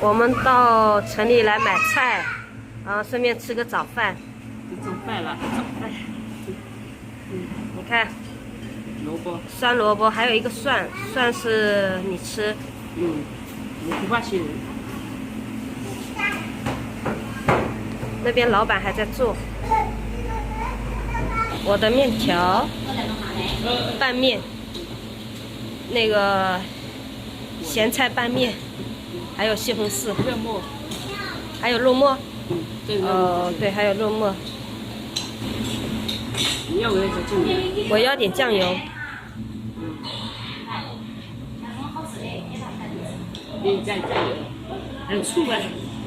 我们到城里来买菜，然后顺便吃个早饭。早饭了，早饭。你看，萝卜。酸萝卜，还有一个蒜，蒜是你吃。你不怕腥。那边老板还在做。我的面条，拌面，那个咸菜拌面，还有西红柿，肉末，还有肉末。对。对，还有肉末。你要不要点酱油？我要点酱油。你加酱油，还有醋吧？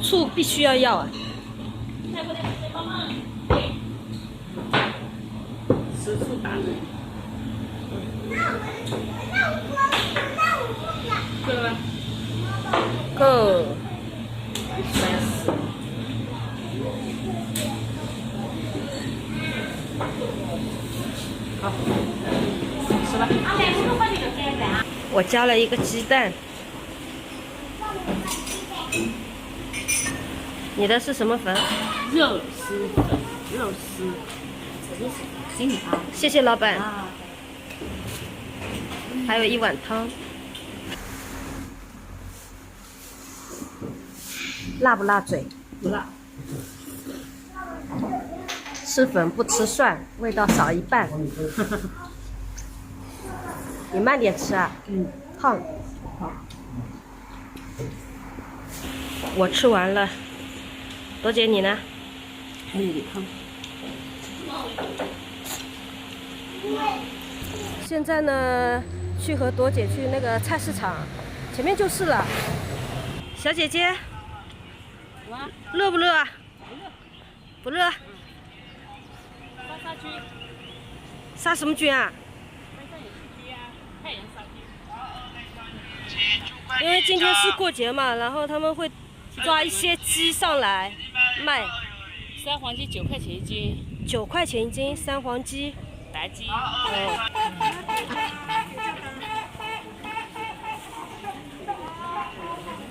醋必须要啊。吃醋打的。够了吗？够。好，吃吧。我加了一个鸡蛋。你的是什么粉？肉丝粉，肉丝。行啊。谢谢老板。还有一碗汤。辣不辣嘴？不辣。吃粉不吃蒜，味道少一半。你慢点吃啊。烫。好。我吃完了。朵姐你呢？还有点汤。现在呢，去和朵姐去那个菜市场，前面就是了。小姐姐，热不热啊？不热。杀菌。杀什么菌啊？太阳杀菌。因为今天是过节嘛，然后他们会抓一些鸡上来卖。三黄鸡9块钱一斤。9块钱一斤，三黄鸡。白鸡。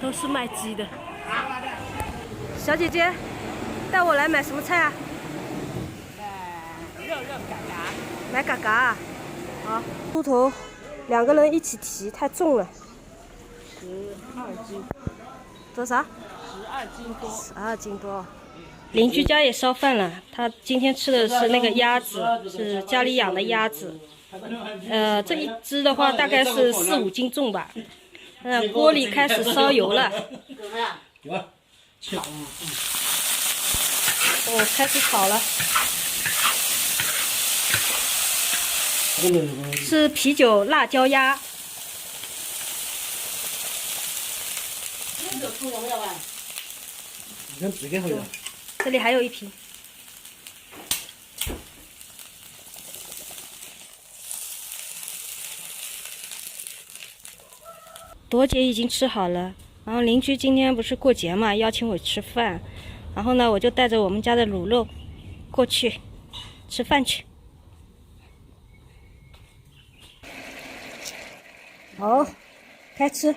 都是卖鸡的。小姐姐，带我来买什么菜啊？肉嘎嘎。买嘎嘎啊？好。猪头2个人一起提，太重了。12斤。多少12斤多。12斤多。邻居家也烧饭了，他今天吃的是那个鸭子，是家里养的鸭子。这一只的话大概是4、5斤重吧。锅里开始烧油了。炒。开始炒了。是啤酒辣椒鸭。这里还有一瓶。朵姐已经吃好了，然后邻居今天不是过节嘛，邀请我吃饭，然后呢，我就带着我们家的卤肉过去吃饭去。好，开吃。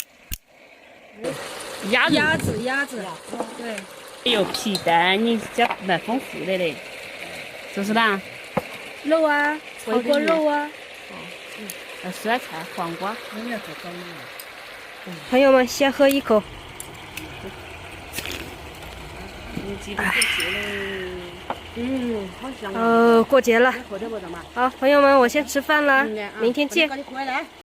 鸭子，对。有皮蛋，你这蛮丰富的嘞，是不是啦？肉啊，回锅肉啊。酸菜、黄瓜。朋友们，先喝一口。好香啊！过节了。好，朋友们，我先吃饭了，明天见。